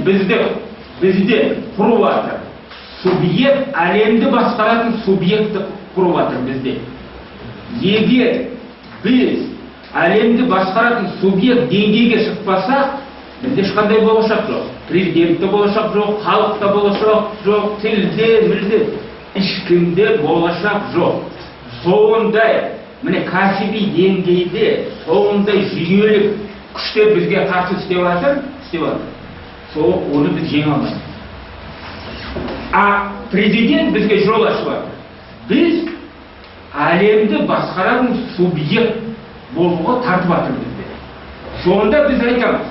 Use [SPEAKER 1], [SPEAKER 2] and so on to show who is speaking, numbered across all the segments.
[SPEAKER 1] бізде құрып жатыр. Субъект, әлемді басқаратын субъекті құрып жатыр бізде. Егер біз әлемді басқаратын субъект деңгейге шықпасақ, бізде ешқандай болашақ жоқ. Президентте болашақ жоқ, халықта болашақ жоқ, тілде, мүлде, ешкімде болашақ жоқ. Сондай, міне кәсіби деңгейде, сондай жүйелік күштер бізге қарсы істеп жатыр. Сол оны біз жеңе алмаймыз. А президент бізге жол ашып жатыр. Біз әлемді басқаратын субъект болуға тартып жатыр бізде. Сонда біз айтамыз,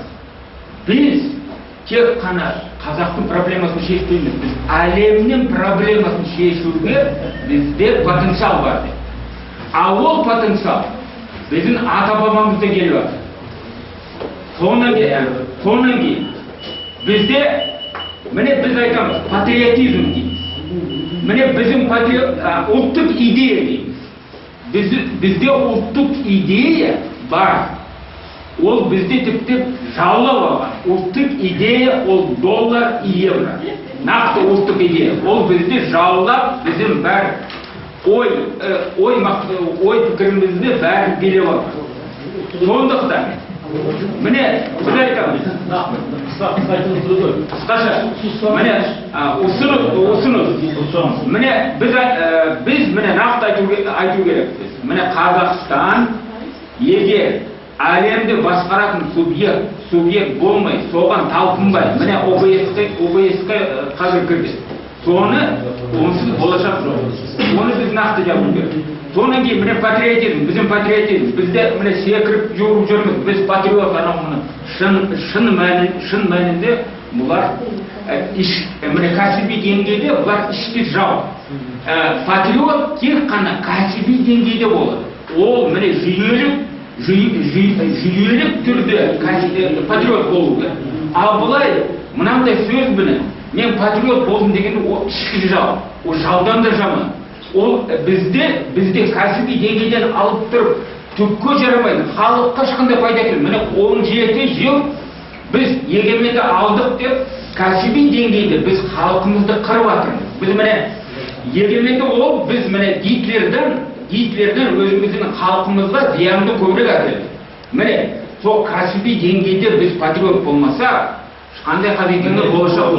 [SPEAKER 1] біз тек қана қазақтың проблемасын шешпейміз, біз әлемнің проблемасын шешуге бізде потенциал бар деп. А ол потенциал біздің ата-бабамызда келіп жатыр. Сонан кейін бізде, міне біз айтамыз, патриотизм дейміз. Міне біздің ұлттық идея дейміз. Бізде ұлттық идея бар. Ол бізде тіпті жаулап алған. Ұлттық идея ол доллар и евро. Нақты ұлттық идея. Ол бізде жаулап, біздің бәр ой пікірімізді бәрі билеп алған. Сондықтан, міне біз айтамыз. Қысқаша, міне ұсыныс. Міне біз міне нақты айту керекпіз. Міне Қазақстан егер әлемді басқаратын субъект болмай, соған талпынбай, міне ОБС-қа қазір кірді. Онсыз болашақ жоқ. Оны біз нақты жабу керек. Сонан кейін міне патриотизм, біздің патриотизм, бізде міне секіріп жүріп жүрміз, біз патриот, шын мәнінде бұлар міне кәсіби деңгейде бұлар ішкі жау. Патриот тек қана кәсіби деңгейде болады. Ол міне жүйелік түрде патриот болу керек. Ал бұлай мынандай сөз білін, мен патриот болдым дегенде ол ішкі жау, ол жаудан да жаман. Ол бізде кәсіби деңгейден алып тұрып, түкке жарамайды, халыққа ешқандай пайда келмейді. Міне 17 жыл біз егеменді алдық деп, кәсіби деңгейде біз халқымызды қырып жатырмыз. Біз міне егеменді ол біз міне Гитлерден өзіміздің халқымызға зиянды көбірек әкелді. Міне сол кәсіби деңгейде біз патриот болмаса, ешқандай қазекеңде болашақ